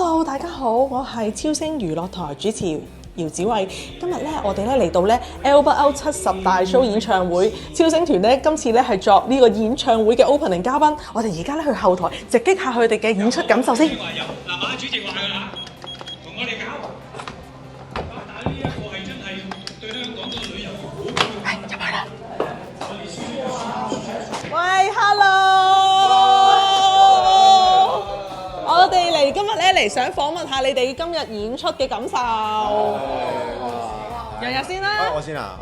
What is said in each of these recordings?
Hello， 大家好，我係超星娛樂台主持姚子慧。今日咧，我哋咧嚟到咧 Albert Out 70大 show 演唱會，超星團咧今次咧係作呢個演唱會嘅 opening 嘉賓。我哋而家咧去後台直擊下佢哋嘅演出感受先。嗱，主席話㗎啦，同我哋搞。但係呢一個係真係對香港嘅旅遊好。係入去啦。喂 ，Hello。我哋嚟今日咧嚟想訪問下你哋今日演出嘅感受。日日先啦。我先啊，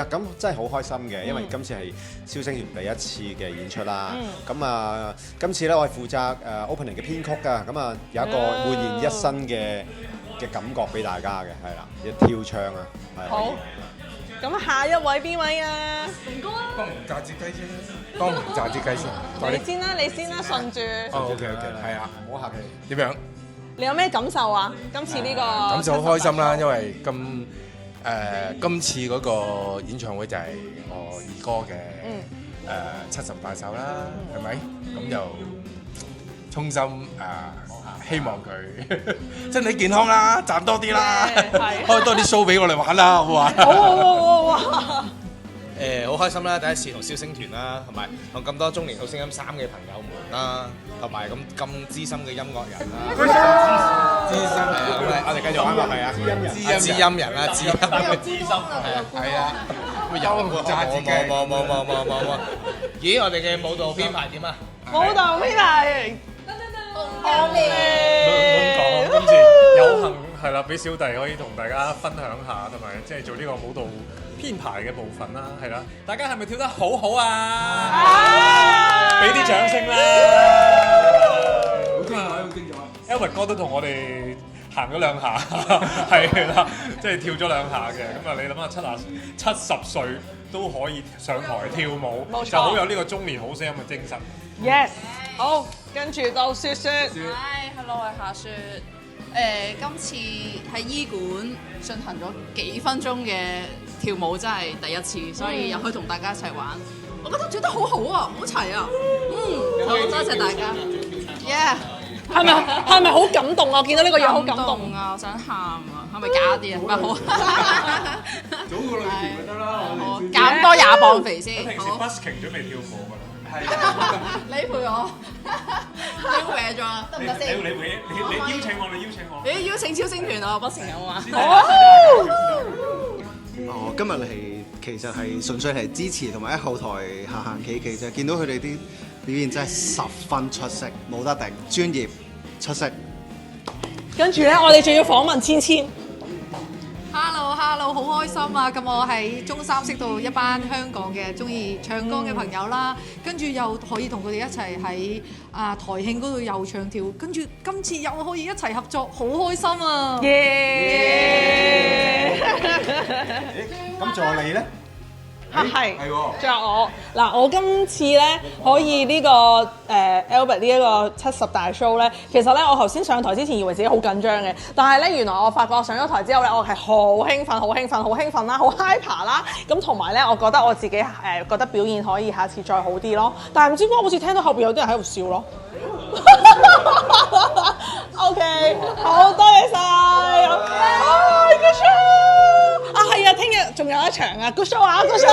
咁真係好開心嘅，因為今次係超星團第一次嘅演出啦。咁啊，今次咧我係負責opening 嘅編曲㗎，咁啊有一個煥然一新嘅感覺俾大家嘅，係啦，一跳唱啊，係。好。咁下一位邊位啊？明哥啊。當然炸子雞先，當然炸子雞先。你先啦，你先啦，順住。OK，係啊，唔好客氣。點樣？你有咩感受啊？今次呢個感受好開心啦，因為今次嗰個演唱會就係我二哥嘅70大壽啦，係咪？咁就衷心希望佢身體健康啦，賺多啲啦，開多啲 show 俾我哋玩啦，好唔好啊？好。好開心啦！第一次同超星團啦，同埋同咁多中年好聲音3嘅朋友們啦，同埋咁資深嘅音樂人啦，資深係啊！咁我哋繼續玩落去啊！知音人啦，知音資深係啊！有炸子雞冇！咦，我哋嘅舞蹈編排點啊？舞蹈編排。咁講，今次有幸係啦，俾小弟可以同大家分享下，同埋即係做呢個舞蹈編排嘅部分啦，係啦，大家係咪跳得好好啊？俾啲掌聲啦！好精彩，好精彩。Albert 哥都同我哋行咗2下，係啦，即係跳咗2下嘅。咁啊，你諗下70歲都可以上台跳舞，就好有呢個中年好聲音嘅精神。Yes， 好，跟住到雪雪。Hi，Hello， 我係夏雪。今次喺醫館進行咗幾分鐘嘅跳舞，真係第一次，所以又可以同大家一齊玩。我覺得跳得好好啊，好齊啊。好多謝大家。Yeah， 係咪好感動啊？我見到呢個樣好感動啊，我想喊啊，係咪假啲啊？唔係好。早個女團咪得啦，減多20磅肥先。平時 busking 準備跳舞㗎啦。你陪我，已經搲咗啦，得唔得先？你邀請我，你邀請超星團啊，不成有啊！今日其實係純粹係支持同埋喺後台行行企企啫，見到佢哋啲表現真係十分出色，冇得頂，專業出色。跟住咧，我哋仲要訪問芊芊。Hello， 好開心啊！咁我喺中三識到一班香港嘅中意唱歌嘅朋友啦，跟住又可以同佢哋一齊喺台慶嗰度又唱跳，跟住今次又可以一齊合作，好開心啊！咁助理咧？係仲有我嗱，我今次咧可以呢個Albert 呢一個70大 show 咧，其實咧我頭先上台之前以為自己好緊張嘅，但係咧原來我發覺我上咗台之後咧，我係好興奮啦，好 hyper 啦，咁同埋咧，我覺得我自己覺得表現可以下次再好啲咯，但係唔知點解好似聽到後邊有啲人喺度笑咯。OK， 好多謝晒。Good show！ 係啊，聽日仲有一場啊 ，Good show 啊 ，Good show！